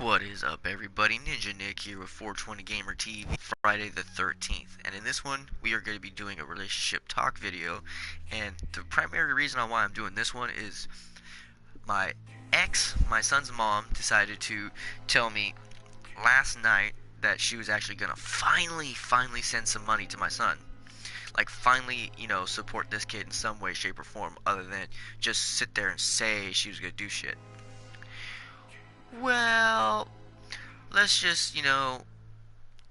What is up, everybody? Ninja Nick here with 420 Gamer TV, Friday the 13th. And in this one, we are going to be doing a relationship talk video. And the primary reason on why I'm doing this one is my my son's mom, decided to tell me last night that she was actually going to finally send some money to my son. Like, finally, support this kid in some way, shape, or form, other than just sit there and say she was going to do shit. Well, let's just,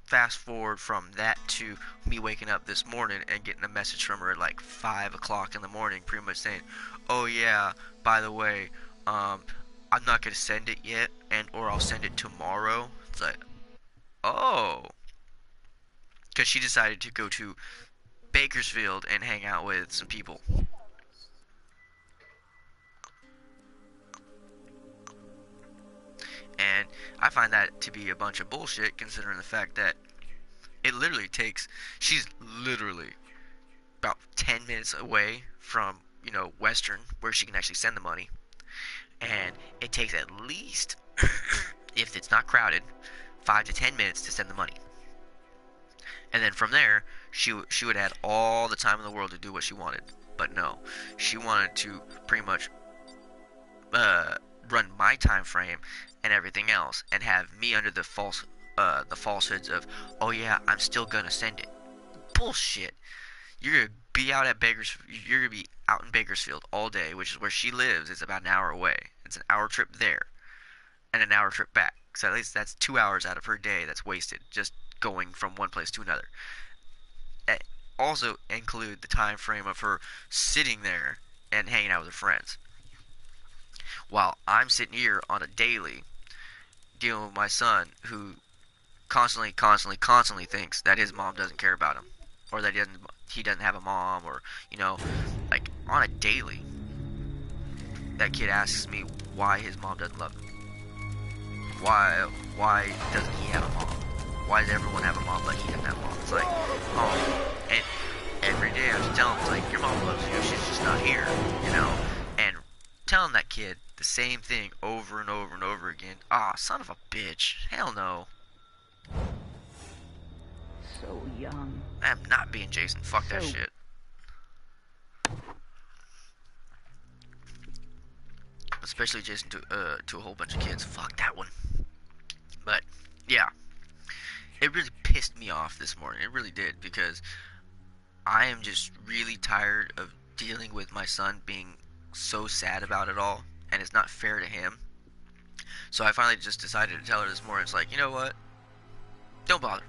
fast forward from that to me waking up this morning and getting a message from her at like 5 o'clock in the morning, pretty much saying, oh yeah, by the way, I'm not going to send it yet, or I'll send it tomorrow. It's like, oh. Because she decided to go to Bakersfield and hang out with some people. And I find that to be a bunch of bullshit, considering the fact that she's literally about 10 minutes away from, Western, where she can actually send the money. And it takes at least, if it's not crowded, 5 to 10 minutes to send the money. And then from there, she would have all the time in the world to do what she wanted. But no, she wanted to pretty much run my time frame and everything else, and have me under the falsehoods of, oh yeah, I'm still gonna send it. Bullshit. You're gonna be out at You're gonna be out in Bakersfield all day, which is where she lives. It's about an hour away. It's an hour trip there, and an hour trip back. So at least that's 2 hours out of her day that's wasted just going from one place to another. Also include the time frame of her sitting there and hanging out with her friends, while I'm sitting here on a daily dealing with my son, who constantly thinks that his mom doesn't care about him, or that he doesn't have a mom, or like on a daily, that kid asks me why his mom doesn't love him. Why doesn't he have a mom? Why does everyone have a mom but he doesn't have a mom? It's like, oh, and every day I have to tell him, it's like, your mom loves you, she's just not here, and telling that kid the same thing over and over and over again. Ah, son of a bitch. Hell no. So young. I'm not being Jason. Fuck that shit. Especially Jason to a whole bunch of kids. Fuck that one. But yeah, it really pissed me off this morning. It really did, because I am just really tired of dealing with my son being so sad about it all, and it's not fair to him. So I finally just decided to tell her this morning. It's like, you know what? Don't bother.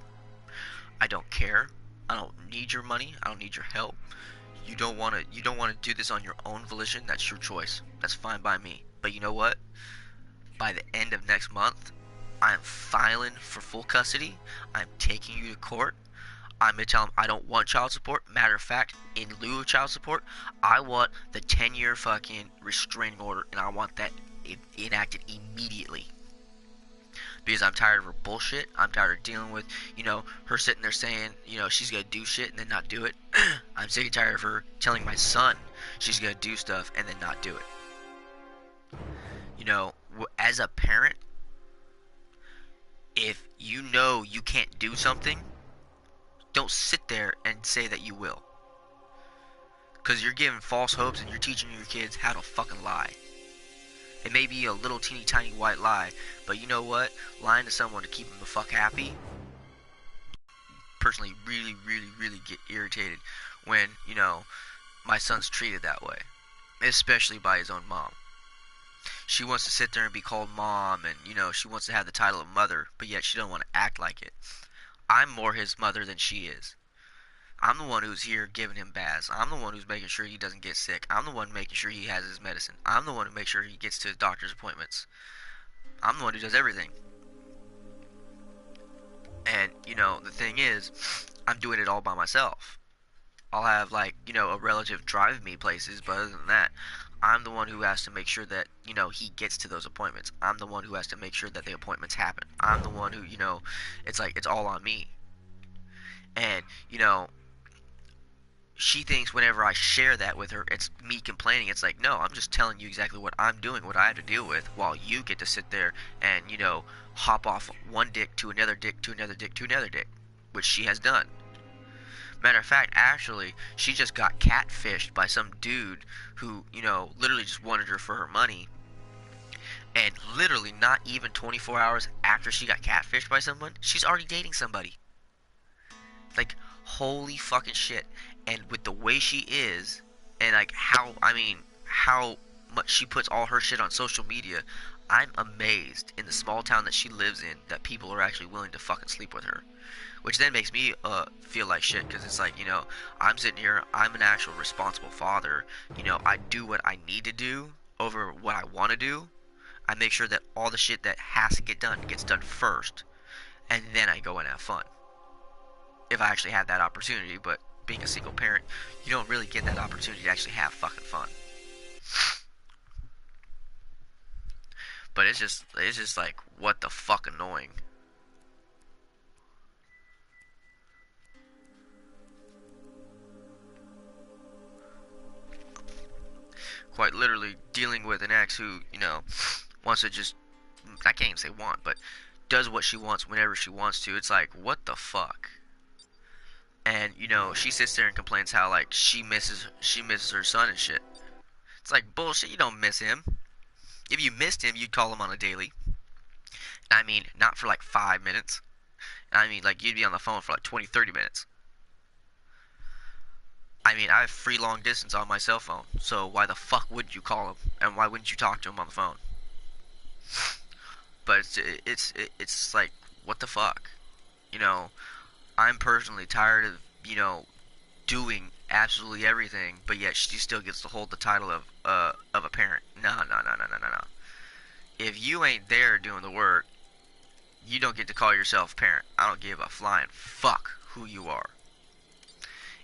I don't care. I don't need your money. I don't need your help. You don't want to do this on your own volition. That's your choice. That's fine by me. But you know what? By the end of next month, I'm filing for full custody. I'm taking you to court. I'm going to tell him I don't want child support. Matter of fact, in lieu of child support, I want the 10-year fucking restraining order, and I want that enacted immediately. Because I'm tired of her bullshit. I'm tired of dealing with, her sitting there saying, she's going to do shit and then not do it. I'm sick and tired of her telling my son she's going to do stuff and then not do it. As a parent, if you know you can't do something, don't sit there and say that you will. Because you're giving false hopes and you're teaching your kids how to fucking lie. It may be a little teeny tiny white lie, but you know what? Lying to someone to keep them the fuck happy. Personally, really get irritated when, my son's treated that way. Especially by his own mom. She wants to sit there and be called mom, and, she wants to have the title of mother, but yet she don't want to act like it. I'm more his mother than she is. I'm the one who's here giving him baths. I'm the one who's making sure he doesn't get sick. I'm the one making sure he has his medicine. I'm the one who makes sure he gets to his doctor's appointments. I'm the one who does everything. And, the thing is, I'm doing it all by myself. I'll have, a relative drive me places, but other than that, I'm the one who has to make sure that, he gets to those appointments. I'm the one who has to make sure that the appointments happen. I'm the one who, it's like, it's all on me. And, she thinks whenever I share that with her, it's me complaining. It's like, no, I'm just telling you exactly what I'm doing, what I have to deal with, while you get to sit there and, hop off one dick to another dick to another dick to another dick, which she has done. Matter of fact, actually, she just got catfished by some dude who, literally just wanted her for her money. And literally, not even 24 hours after she got catfished by someone, she's already dating somebody. Like, holy fucking shit. And with the way she is, and like how much she puts all her shit on social media, I'm amazed in the small town that she lives in that people are actually willing to fucking sleep with her. Which then makes me feel like shit, because it's like, I'm sitting here, I'm an actual responsible father. I do what I need to do over what I want to do. I make sure that all the shit that has to get done gets done first, and then I go and have fun. If I actually have that opportunity, but being a single parent, you don't really get that opportunity to actually have fucking fun. But it's just like, what the fuck annoying. Quite literally dealing with an ex who, wants to just, I can't even say want, but does what she wants whenever she wants to. It's like, what the fuck? And, she sits there and complains how, like, she misses her son and shit. It's like, bullshit, you don't miss him. If you missed him, you'd call him on a daily. I mean, not for like 5 minutes. I mean, like, you'd be on the phone for like 20, 30 minutes. I mean, I have free long distance on my cell phone, so why the fuck would you call him? And why wouldn't you talk to him on the phone? But it's like, what the fuck? You know, I'm personally tired of, doing absolutely everything, but yet she still gets to hold the title of a parent. No, no, no, no, no, no, no. If you ain't there doing the work, you don't get to call yourself a parent. I don't give a flying fuck who you are.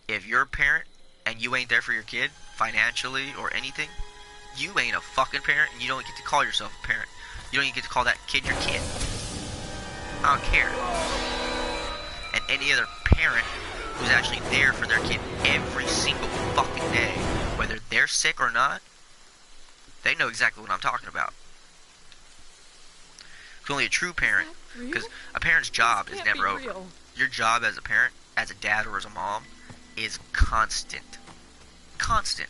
If you're a parent and you ain't there for your kid, financially or anything, you ain't a fucking parent, and you don't get to call yourself a parent. You don't even get to call that kid your kid. I don't care. And any other parent who's actually there for their kid every single fucking day, whether they're sick or not, they know exactly what I'm talking about. It's only a true parent, because a parent's job is never over. Your job as a parent, as a dad or as a mom, is constant. Constant.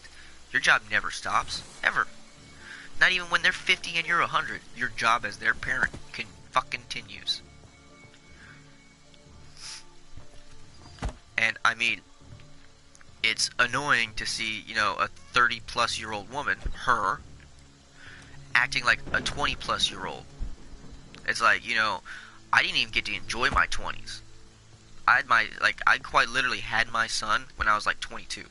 Your job never stops, ever. Not even when they're 50 and you're 100. Your job as their parent continues. And I mean, it's annoying to see, a 30-plus-year-old woman, her, acting like a 20-plus-year-old. It's like, I didn't even get to enjoy my 20s. I quite literally had my son when I was like 22.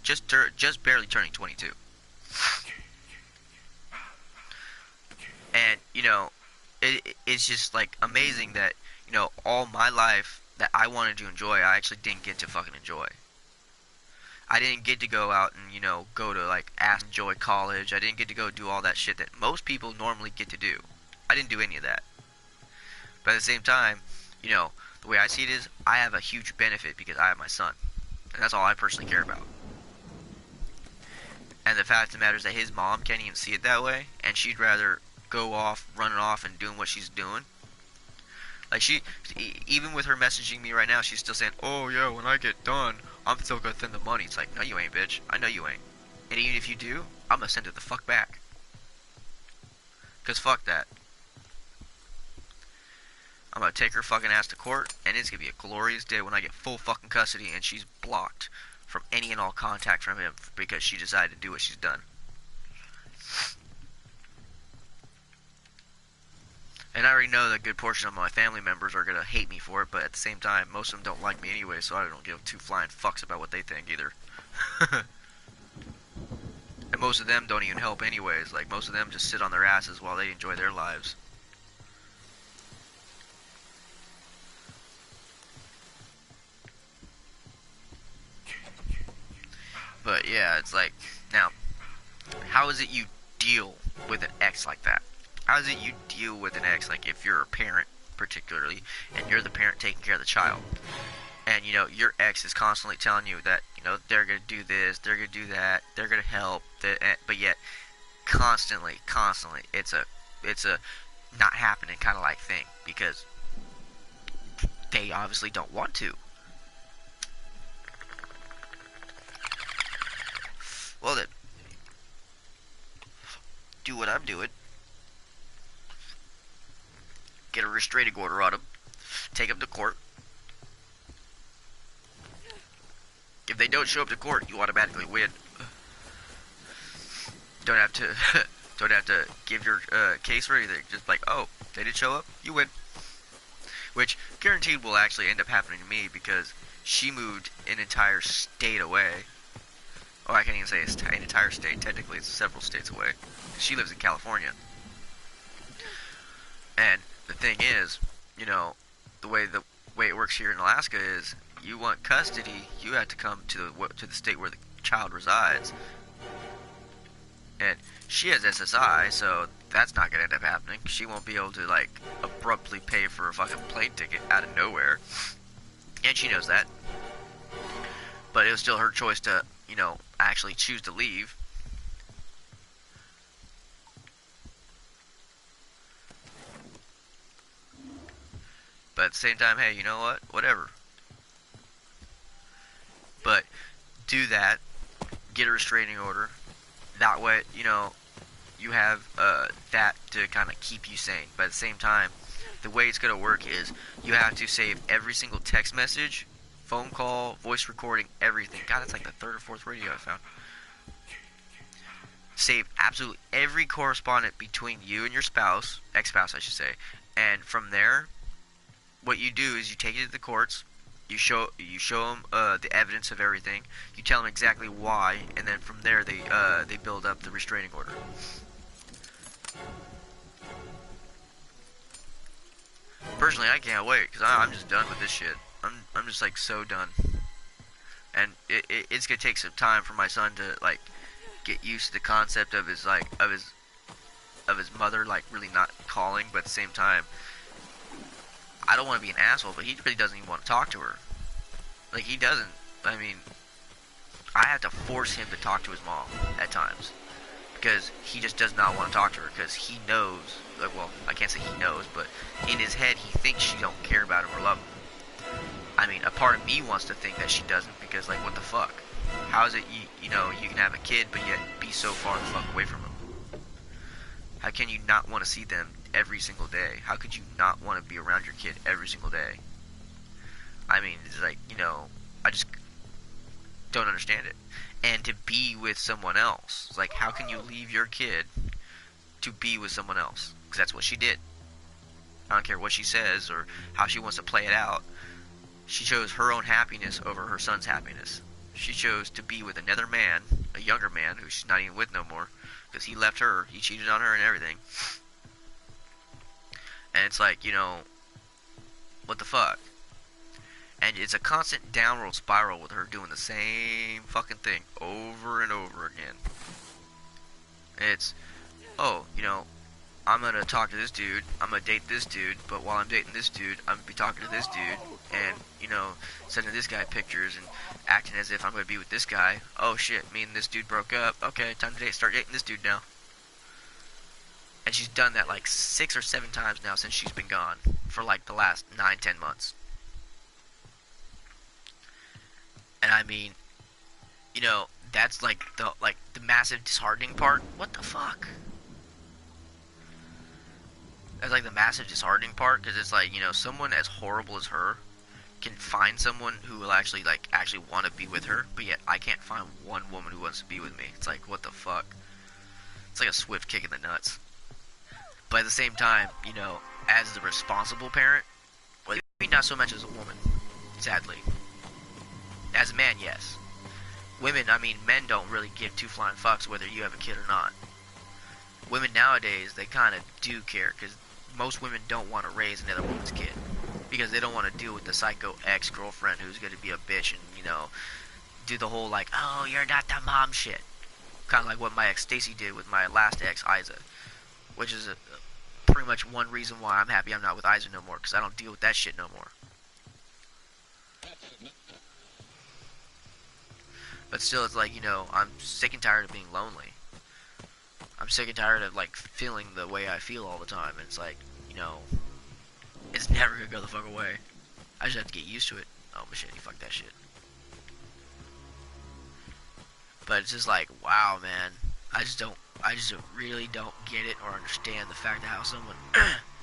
Just barely turning 22. And, it's just like amazing that, all my life that I wanted to enjoy, I actually didn't get to fucking enjoy. I didn't get to go out and, go to like enjoy college. I didn't get to go do all that shit that most people normally get to do. I didn't do any of that. But at the same time, the way I see it is, I have a huge benefit because I have my son. And that's all I personally care about. And the fact of the matter is that his mom can't even see it that way, and she'd rather go off, running off, and doing what she's doing. Like, even with her messaging me right now, she's still saying, oh yeah, when I get done, I'm still gonna send the money. It's like, no you ain't, bitch. I know you ain't. And even if you do, I'm gonna send it the fuck back. Cause fuck that. I'm gonna take her fucking ass to court, and it's gonna be a glorious day when I get full fucking custody and she's blocked from any and all contact from him because she decided to do what she's done. And I already know that a good portion of my family members are gonna hate me for it, but at the same time, most of them don't like me anyway, so I don't give two flying fucks about what they think either. And most of them don't even help anyways. Like, most of them just sit on their asses while they enjoy their lives. But yeah, it's like, now, how is it you deal with an ex like that? How is it you deal with an ex, like if you're a parent particularly, and you're the parent taking care of the child? and your ex is constantly telling you that they're gonna do this, they're gonna do that, they're gonna help, but yet constantly, it's a not happening kind of like thing because they obviously don't want to. Well then, do what I'm doing. Get a restraining order on them. Take them to court. If they don't show up to court, you automatically win. Don't have to don't have to give your case or anything. Just like, oh, they didn't show up, you win. Which guaranteed will actually end up happening to me because she moved an entire state away. Oh, I can't even say it's an entire state. Technically, it's several states away. She lives in California. And the thing is, the way it works here in Alaska is you want custody, you have to come to the state where the child resides. And she has SSI, so that's not gonna end up happening. She won't be able to like abruptly pay for a fucking plane ticket out of nowhere, and she knows that. But it was still her choice to, actually choose to leave. But at the same time, hey, you know what? Whatever. But do that. Get a restraining order. That way, you have that to kind of keep you sane. But at the same time, the way it's going to work is you have to save every single text message, phone call, voice recording, everything. God, that's like the third or fourth radio I found. Save absolutely every correspondence between you and your spouse, ex-spouse I should say, and from there, what you do is you take it to the courts, you show them the evidence of everything, you tell them exactly why, and then from there they build up the restraining order. Personally, I can't wait because I'm just done with this shit. I'm just like so done, and it's gonna take some time for my son to like get used to the concept of his mother like really not calling, but at the same time, I don't want to be an asshole, but he really doesn't even want to talk to her. Like, he doesn't. I mean, I have to force him to talk to his mom at times because he just does not want to talk to her because he knows, like, well, I can't say he knows, but in his head he thinks she don't care about him or love him. I mean, a part of me wants to think that she doesn't because, like, what the fuck? How is it you can have a kid but yet be so far the fuck away from him? How can you not want to see them every single day? How could you not want to be around your kid every single day? I mean, it's like, I just don't understand it. And to be with someone else, it's like, how can you leave your kid to be with someone else? Because that's what she did. I don't care what she says or how she wants to play it out. She chose her own happiness over her son's happiness. She chose to be with another man, a younger man, who she's not even with no more, because he left her, he cheated on her and everything. And it's like, what the fuck? And it's a constant downward spiral with her doing the same fucking thing over and over again. It's, oh, I'm gonna talk to this dude, I'm gonna date this dude, but while I'm dating this dude, I'm gonna be talking to this dude, and, sending this guy pictures and acting as if I'm gonna be with this guy. Oh shit, me and this dude broke up. Okay, time to start dating this dude now. And she's done that like 6 or 7 times now since she's been gone for like the last 9-10 months. And I mean, that's like the massive disheartening part. What the fuck? That's like the massive disheartening part, because it's like, someone as horrible as her can find someone who will actually want to be with her, but yet I can't find one woman who wants to be with me. It's like, what the fuck? It's like a swift kick in the nuts. But at the same time, as the responsible parent, well, maybe not so much as a woman, sadly. As a man, yes. Women, I mean, men don't really give two flying fucks whether you have a kid or not. Women nowadays, they kind of do care, because most women don't want to raise another woman's kid. Because they don't want to deal with the psycho ex-girlfriend who's going to be a bitch and, do the whole, like, oh, you're not the mom shit. Kind of like what my ex Stacy did with my last ex, Isa. Which is pretty much one reason why I'm happy I'm not with Isa no more, because I don't deal with that shit no more. But still, it's like, I'm sick and tired of being lonely. I'm sick and tired of, like, feeling the way I feel all the time. And it's like, you know, it's never gonna go the fuck away. I just have to get used to it. Oh, machete, fuck that shit. But it's just like, wow, man. I just really don't get it or understand the fact of how someone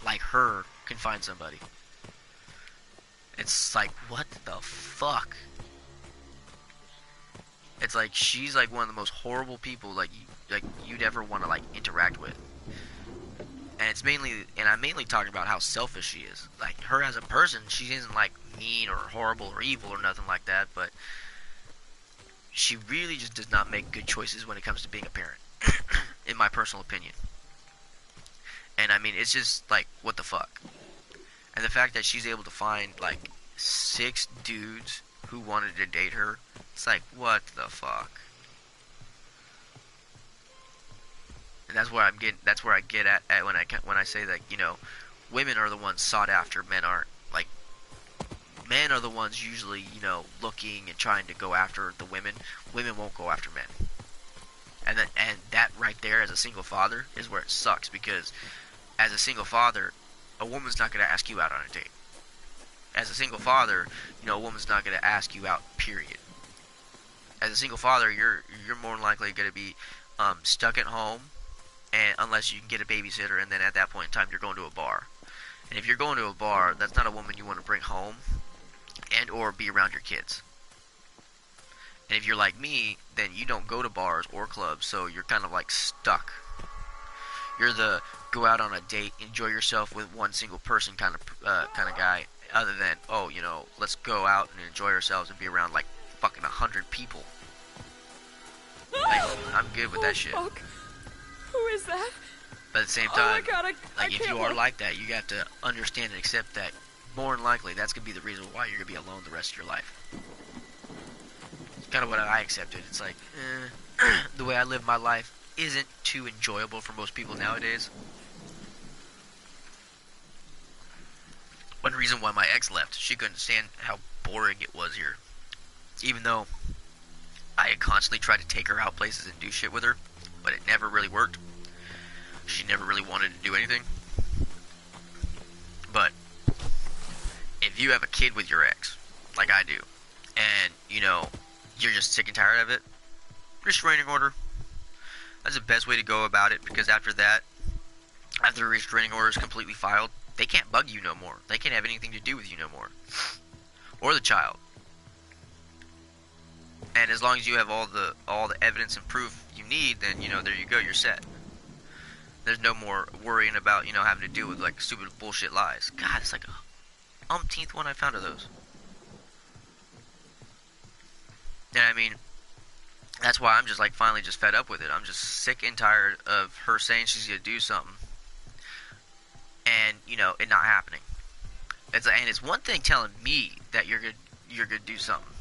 like her can find somebody. It's like, what the fuck? It's like she's like one of the most horrible people like you'd ever want to like interact with. And I'm mainly talking about how selfish she is. Like her as a person, she isn't like mean or horrible or evil or nothing like that, but she really just does not make good choices when it comes to being a parent, in my personal opinion. And I mean, it's just like, what the fuck? And the fact that she's able to find like 6 dudes who wanted to date her, it's like, what the fuck? And that's where I'm getting. That's where I get at when I say that women are the ones sought after, men aren't. Like men are the ones usually looking and trying to go after the women. Women won't go after men. And that right there, as a single father, is where it sucks, because as a single father, a woman's not going to ask you out on a date. As a single father, a woman's not going to ask you out, period. As a single father, you're more than likely going to be stuck at home, and unless you can get a babysitter, and then at that point in time, you're going to a bar. And if you're going to a bar, that's not a woman you want to bring home and or be around your kids. And if you're like me, then you don't go to bars or clubs, so you're kind of like stuck. You're the go out on a date, enjoy yourself with one single person kind of guy. Other than, let's go out and enjoy ourselves and be around like fucking 100 people. Like, I'm good with that shit. Fuck. Who is that? But at the same Oh my time, God, I if can't you are look. like that, you have to understand and accept that more than likely that's gonna be the reason why you're gonna be alone the rest of your life. It's kind of what I accepted. It's like, the way I live my life isn't too enjoyable for most people nowadays. One reason why my ex left, she couldn't stand how boring it was here. Even though I had constantly tried to take her out places and do shit with her, but it never really worked. She never really wanted to do anything. But if you have a kid with your ex, like I do, and you're just sick and tired of it, restraining order. That's the best way to go about it, because after that, after the restraining order is completely filed, they can't bug you no more. They can't have anything to do with you no more. Or the child. And as long as you have all the evidence and proof you need, then there you go, you're set. There's no more worrying about having to deal with like stupid bullshit lies. God, it's like a umpteenth one I found of those. And I mean, that's why I'm just like finally just fed up with it. I'm just sick and tired of her saying she's gonna do something, and it not happening. It's one thing telling me that you're gonna do something.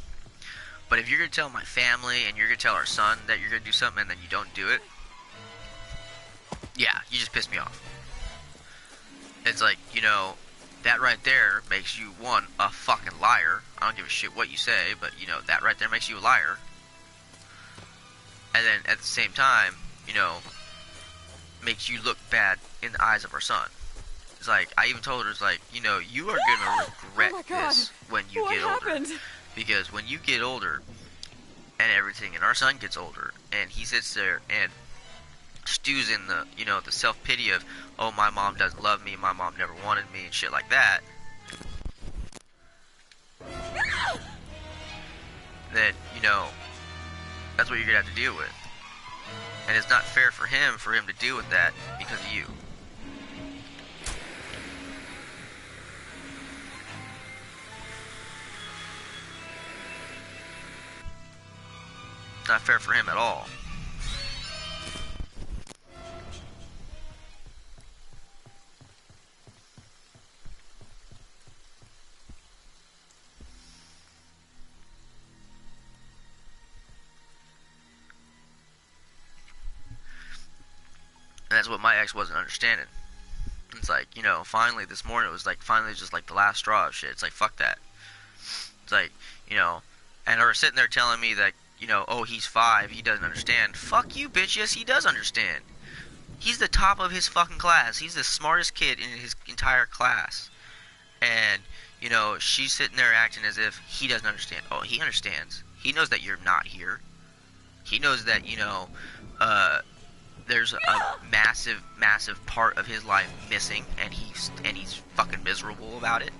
But if you're going to tell my family and you're going to tell our son that you're going to do something and then you don't do it, yeah, you just pissed me off. It's like, that right there makes you, one, a fucking liar. I don't give a shit what you say, but, that right there makes you a liar. And then at the same time, makes you look bad in the eyes of our son. It's like, I even told her, it's like, you are going to regret Oh my God. this when you What get older. happened? Because when you get older and everything, and our son gets older, and he sits there and stews in the, the self-pity of, oh, my mom doesn't love me, my mom never wanted me, and shit like that, then, that's what you're going to have to deal with. And it's not fair for him to deal with that because of you. It's not fair for him at all. And that's what my ex wasn't understanding. It's like, finally this morning, it was like, finally just like the last straw of shit. It's like, fuck that. It's like, and her sitting there telling me that, oh, he's 5, he doesn't understand. Fuck you, bitch. Yes, he does understand. He's the top of his fucking class. He's the smartest kid in his entire class. And, she's sitting there acting as if he doesn't understand. Oh, he understands. He knows that you're not here. He knows that, there's a massive, massive part of his life missing, and he's fucking miserable about it.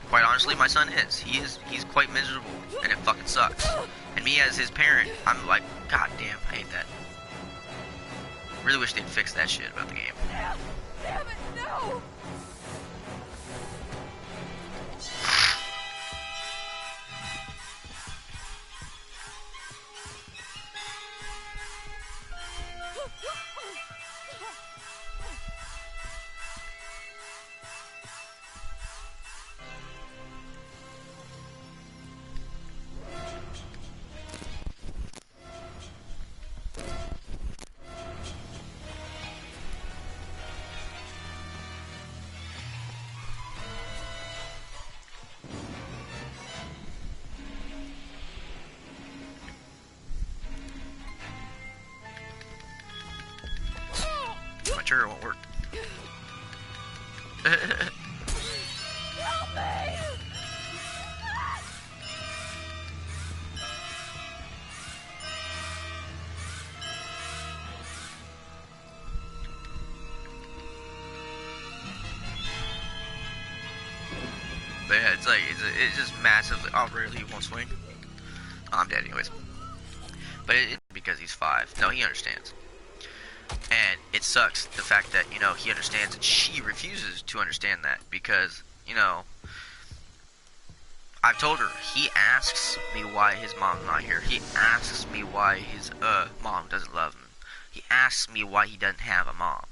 Quite honestly, my son is. He's quite miserable, and it fucking sucks. And me as his parent, I'm like, god damn, I hate that. Really wish they'd fix that shit about the game. Damn it, no! My trigger won't work. Help me! But yeah, it's just massively. Oh, really? He won't swing? Oh, I'm dead anyways. But it's because he's 5. No, he understands. And it sucks the fact that, he understands and she refuses to understand that because, I've told her, he asks me why his mom's not here. He asks me why his, mom doesn't love him. He asks me why he doesn't have a mom.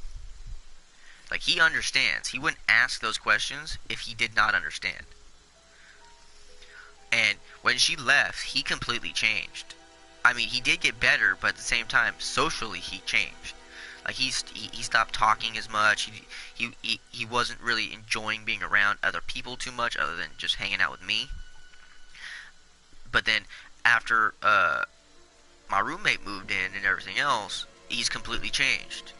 Like, he understands. He wouldn't ask those questions if he did not understand. And when she left, he completely changed. I mean, he did get better, but at the same time, socially, he changed. Like, he stopped talking as much. He wasn't really enjoying being around other people too much, other than just hanging out with me. But then, after my roommate moved in and everything else, he's completely changed.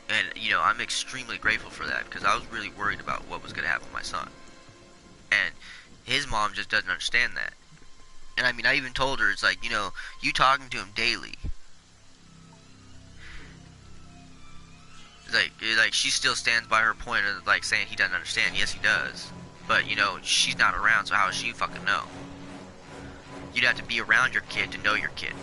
And, I'm extremely grateful for that, because I was really worried about what was going to happen with my son. And his mom just doesn't understand that. And, I mean, I even told her, it's like, you talking to him daily. Like she still stands by her point of, like, saying he doesn't understand. Yes, he does. But, she's not around, so how does she fucking know? You'd have to be around your kid to know your kid.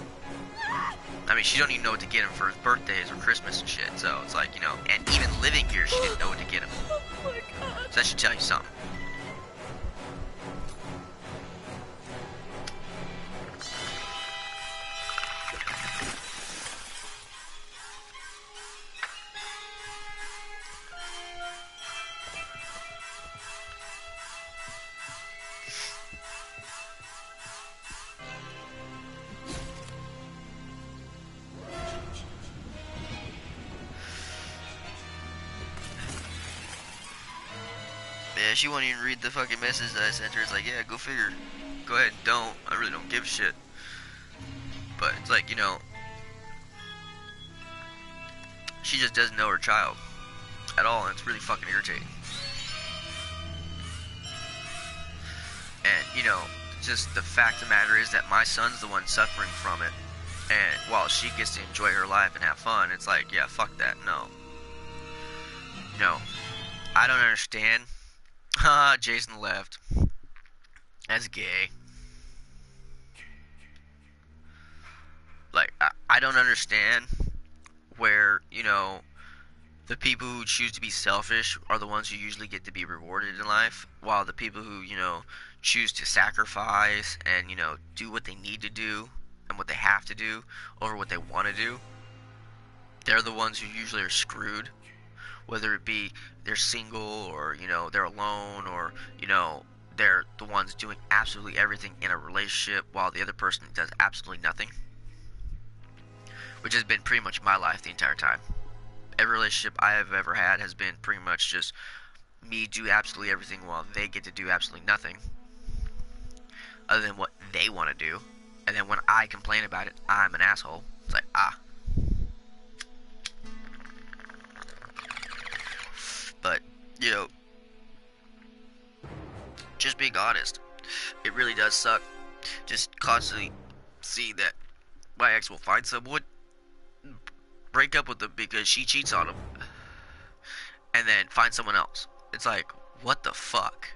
I mean, she don't even know what to get him for his birthdays or Christmas and shit. So it's like, and even living here, she didn't know what to get him. Oh my god. So that should tell you something. Yeah, she won't even read the fucking message that I sent her. It's like, yeah, go figure. Go ahead and don't. I really don't give a shit. But it's like, she just doesn't know her child at all, and it's really fucking irritating. And, just the fact of the matter is that my son's the one suffering from it. And while she gets to enjoy her life and have fun, it's like, yeah, fuck that, no. I don't understand. Jason left. That's gay. Like, I don't understand where, the people who choose to be selfish are the ones who usually get to be rewarded in life, while the people who, choose to sacrifice and, do what they need to do and what they have to do over what they want to do, they're the ones who usually are screwed. Whether it be they're single or, they're alone or, they're the ones doing absolutely everything in a relationship while the other person does absolutely nothing. Which has been pretty much my life the entire time. Every relationship I have ever had has been pretty much just me do absolutely everything while they get to do absolutely nothing. Other than what they want to do, and then when I complain about it, I'm an asshole. It's like, but, you know, just being honest, it really does suck. Just constantly see that my ex will find someone, break up with them because she cheats on him, and then find someone else. It's like, what the fuck?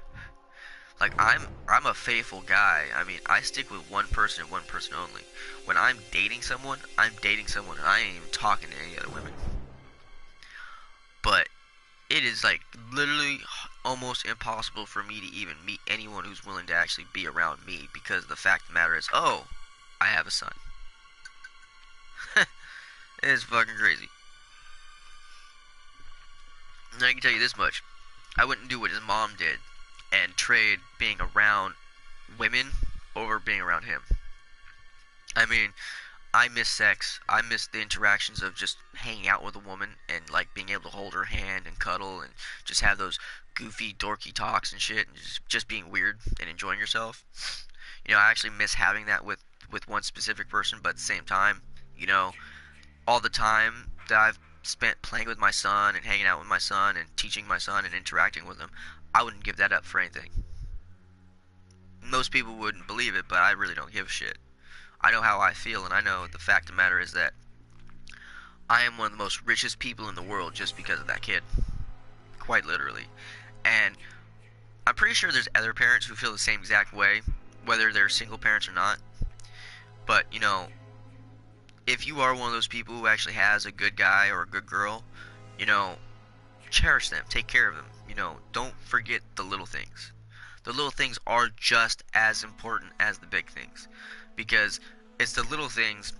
Like, I'm a faithful guy. I mean, I stick with one person and one person only. When I'm dating someone, I'm dating someone, and I ain't even talking to any other women. But it is like literally almost impossible for me to even meet anyone who's willing to actually be around me, because the fact of the matter is, oh, I have a son. It is fucking crazy. And I can tell you this much. I wouldn't do what his mom did and trade being around women over being around him. I mean, I miss sex. I miss the interactions of just hanging out with a woman and like being able to hold her hand and cuddle and just have those goofy, dorky talks and shit, and just being weird and enjoying yourself. You know, I actually miss having that with one specific person, but at the same time, you know, all the time that I've spent playing with my son and hanging out with my son and teaching my son and interacting with him, I wouldn't give that up for anything. Most people wouldn't believe it, but I really don't give a shit. I know how I feel, and I know the fact of the matter is that I am one of the most richest people in the world just because of that kid. Quite literally. And I'm pretty sure there's other parents who feel the same exact way, whether they're single parents or not. But, you know, if you are one of those people who actually has a good guy or a good girl, you know, cherish them, take care of them. You know, don't forget the little things. The little things are just as important as the big things, because it's the little things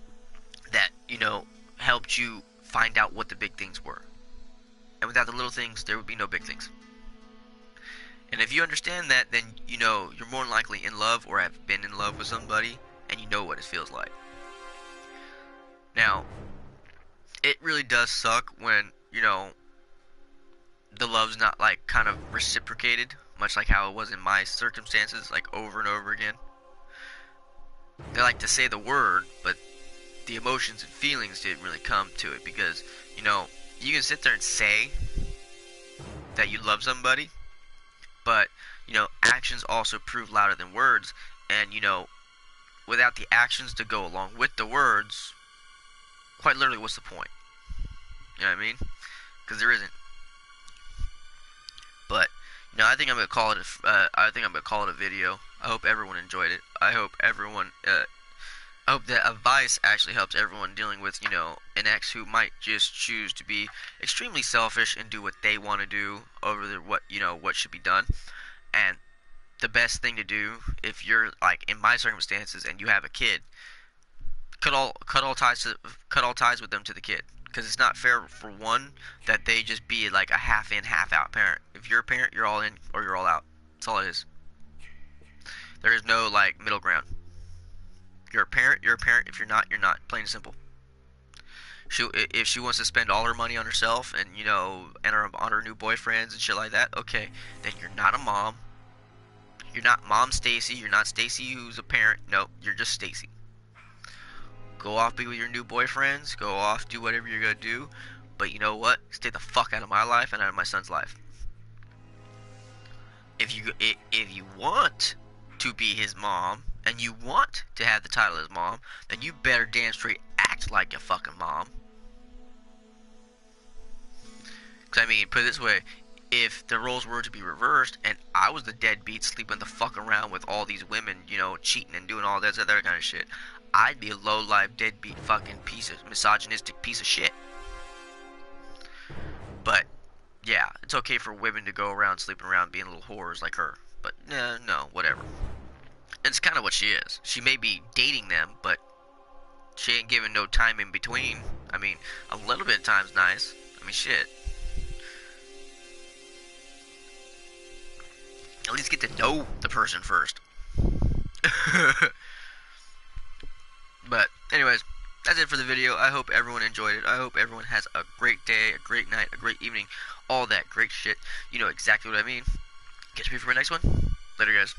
that, you know, helped you find out what the big things were. And without the little things, there would be no big things. And if you understand that, then, you know, you're more than likely in love or have been in love with somebody, and you know what it feels like. Now, it really does suck when, you know, the love's not, like, kind of reciprocated, much like how it was in my circumstances, like, over and over again. They like to say the word, but the emotions and feelings didn't really come to it, because, you know, you can sit there and say that you love somebody, but, you know, actions also prove louder than words, and, you know, without the actions to go along with the words, quite literally, what's the point? You know what I mean? Because there isn't. But, you know, I think I'm gonna call it. A video. I hope everyone enjoyed it. I hope that advice actually helps everyone dealing with, you know, an ex who might just choose to be extremely selfish and do what they want to do over what should be done. And the best thing to do, if you're like in my circumstances and you have a kid, cut all ties with them to the kid, because it's not fair for one that they just be like a half in, half out parent. If you're a parent, you're all in or you're all out. That's all it is. There is no like middle ground. You're a parent, you're a parent. If you're not, you're not. Plain and simple. If she wants to spend all her money on herself and, you know, and on her new boyfriends and shit like that, okay, then you're not a mom. You're not Mom Stacy. You're not Stacy who's a parent. No, you're just Stacy. Go off, be with your new boyfriends. Go off, do whatever you're gonna do. But you know what? Stay the fuck out of my life and out of my son's life. If you want to be his mom and you want to have the title as mom, then you better damn straight act like a fucking mom. Because, I mean, put it this way, if the roles were to be reversed and I was the deadbeat sleeping the fuck around with all these women, you know, cheating and doing all that other kind of shit, I'd be a low-life, deadbeat fucking misogynistic piece of shit. But, yeah, it's okay for women to go around sleeping around being little whores like her. But, no, whatever. It's kind of what she is. She may be dating them, but she ain't giving no time in between. I mean, a little bit of time's nice. I mean, shit. At least get to know the person first. But, anyways, that's it for the video. I hope everyone enjoyed it. I hope everyone has a great day, a great night, a great evening, all that great shit. You know exactly what I mean. Catch me for my next one. Later, guys.